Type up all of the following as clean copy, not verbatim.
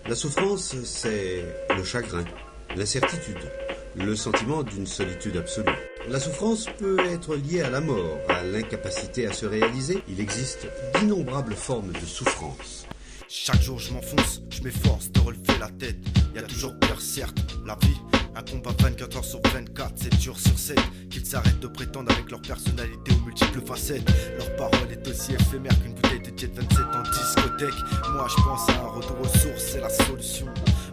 La souffrance, c'est le chagrin, l'incertitude, le sentiment d'une solitude absolue. La souffrance peut être liée à la mort, à l'incapacité à se réaliser. Il existe d'innombrables formes de souffrance. Chaque jour je m'enfonce, je m'efforce de relever la tête. Y a toujours peur, certes, la vie, un combat 24 heures sur 24, 7 jours sur 7. Qu'ils arrêtent de prétendre avec leur personnalité aux multiples facettes. Leur parole est aussi éphémère qu'une bouteille de Jet 27 en discothèque. Moi je pense à un retour aux sources, c'est la solution.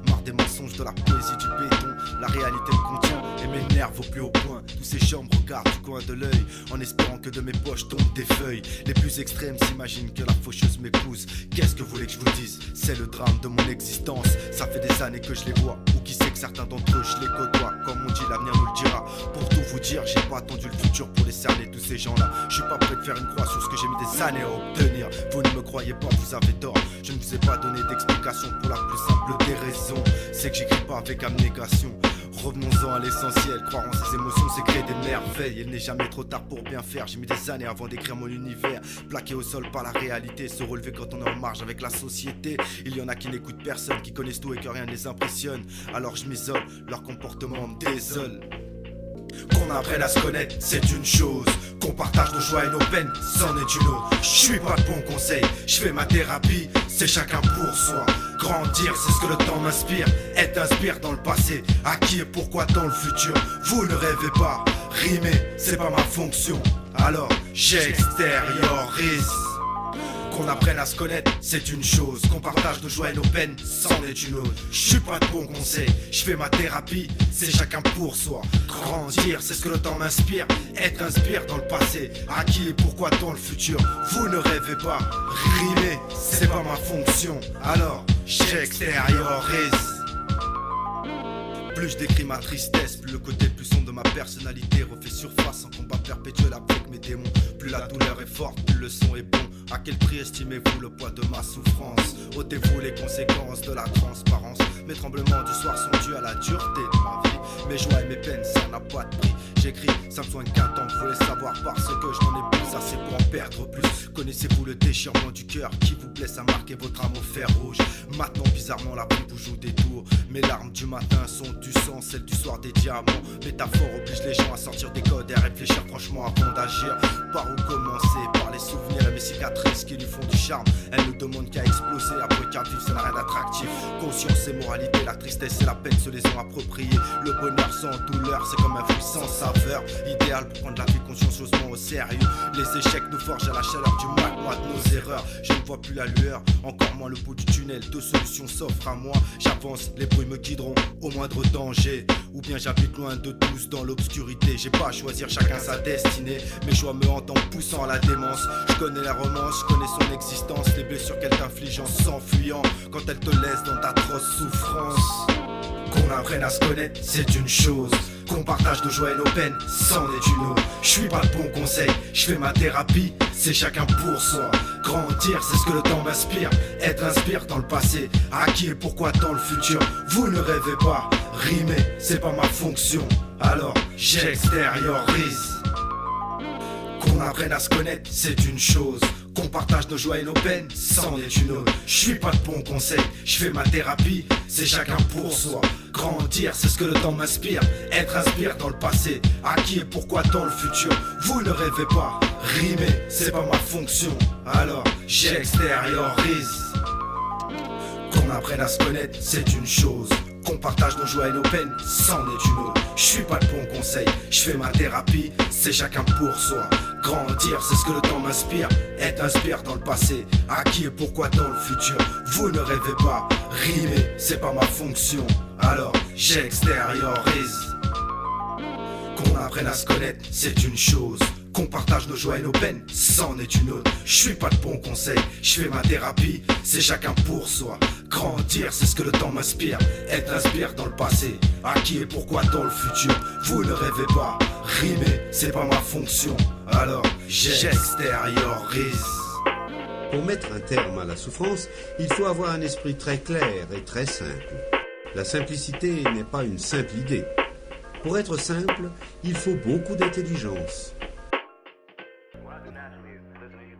Marre des mensonges, de la poésie du béton. La réalité me contient et m'énerve au plus haut point. Tous ces gens me regardent du coin de l'œil, en espérant que de mes poches tombent des feuilles. Les plus extrêmes s'imaginent que la faucheuse m'épouse. Qu'est-ce que vous voulez que je vous dise? C'est le drame de mon existence. Ça fait des années que je les vois, ou qui sait que certains d'entre eux je les côtoie. Comme on dit, l'avenir nous le dira. Pour tout vous dire, j'ai pas attendu le futur pour les cerner, tous ces gens-là. Je suis pas prêt de faire une croix sur ce que j'ai mis des années à obtenir. Vous ne me croyez pas, vous avez tort. Je ne vous ai pas donné d'explication pour la plus simple des raisons. C'est que j'écris pas avec abnégation. Revenons-en à l'essentiel, croire en ses émotions c'est créer des merveilles. Il n'est jamais trop tard pour bien faire, j'ai mis des années avant d'écrire mon univers. Plaqué au sol par la réalité, se relever quand on est en marge avec la société. Il y en a qui n'écoutent personne, qui connaissent tout et que rien ne les impressionne. Alors je m'isole, leur comportement me désole. Qu'on apprenne à se connaître, c'est une chose. Qu'on partage nos joies et nos peines, c'en est une autre. Je suis pas de bon conseil, je fais ma thérapie, c'est chacun pour soi. Grandir, c'est ce que le temps m'inspire. Être inspire dans le passé, à qui et pourquoi dans le futur. Vous ne rêvez pas, rimer, c'est pas ma fonction. Alors j'extériorise. Qu'on apprenne à se connaître, c'est une chose. Qu'on partage nos joies et nos peines, c'en est une autre. Je suis pas de bon conseil, je fais ma thérapie, c'est chacun pour soi. Grandir, c'est ce que le temps m'inspire. Être inspire dans le passé, à qui et pourquoi dans le futur. Vous ne rêvez pas, rimer, c'est pas ma fonction. Alors j'extériorise. Plus je décris ma tristesse, plus le côté plus sombre de ma personnalité refait surface en combat perpétuel avec mes démons. Plus la douleur est forte, plus le son est bon. À quel prix estimez-vous le poids de ma souffrance? Ôtez-vous les conséquences de la transparence. Mes tremblements du soir sont dus à la dureté de ma vie. Mes joies et mes peines, ça n'a pas de prix. J'écris, ça me soigne qu'un temps, vous voulez savoir parce que je n'en ai plus assez pour en perdre plus. Connaissez-vous le déchirement du cœur qui vous blesse à marquer votre âme au fer rouge? Maintenant, bizarrement, la pluie vous joue des tours. Mes larmes du matin sont du sang, celles du soir des diamants. Métaphore oblige les gens à sortir des codes et à réfléchir franchement avant d'agir. Par où commencer? Par les souvenirs et mes cicatrices qui lui font du charme. Elle ne demande qu'à exploser, après qu'à vivre, ça n'a rien d'attractif. Conscience et moralité, la tristesse et la peine se les ont appropriés. Le bonheur sans douleur, c'est comme un fruit sans saveur. Idéal pour prendre la vie consciencieusement au sérieux. Les échecs nous forgent à la chaleur du magma de nos erreurs. Je ne vois plus la lueur, encore moins le bout du tunnel. Deux solutions s'offrent à moi. J'avance, les bruits me guideront au moindre danger. Ou bien j'habite loin de tous dans l'obscurité. J'ai pas à choisir, chacun sa destinée. Mes choix me hantent en poussant à la démence. Je connais la romance, je connais son existence. Les blessures qu'elle t'inflige en s'enfuyant quand elle te laisse dans d'atroces souffrances. Qu'on apprenne à se connaître, c'est une chose. Qu'on partage nos joies et nos peines, c'en est une autre. Je suis pas de bon conseil, je fais ma thérapie, c'est chacun pour soi. Grandir, c'est ce que le temps m'inspire. Être inspire dans le passé, à qui et pourquoi dans le futur. Vous ne rêvez pas, rimer, c'est pas ma fonction. Alors j'extériorise. Qu'on apprenne à se connaître, c'est une chose. Qu'on partage nos joies et nos peines, c'en est une autre. Je suis pas de bon conseil, je fais ma thérapie, c'est chacun pour soi. Grandir, c'est ce que le temps m'inspire. Être inspire dans le passé, à qui et pourquoi dans le futur. Vous ne rêvez pas, rimer, c'est pas ma fonction. Alors j'extériorise. Qu'on apprenne à se connaître, c'est une chose. Qu'on partage nos joies et nos peines, c'en est une autre. Je suis pas de bon conseil, je fais ma thérapie, c'est chacun pour soi. Grandir, c'est ce que le temps m'inspire. Être inspire dans le passé, à qui et pourquoi dans le futur. Vous ne rêvez pas, rimer, c'est pas ma fonction. Alors j'extériorise. Qu'on apprenne à se connaître, c'est une chose. Qu'on partage nos joies et nos peines, c'en est une autre. Je suis pas de bon conseil, je fais ma thérapie, c'est chacun pour soi. Grandir, c'est ce que le temps m'inspire. Être inspire dans le passé, à qui et pourquoi dans le futur. Vous ne rêvez pas, rimer, c'est pas ma fonction. Alors j'extériorise. Pour mettre un terme à la souffrance, il faut avoir un esprit très clair et très simple. La simplicité n'est pas une simple idée. Pour être simple, il faut beaucoup d'intelligence. Well, naturally, listening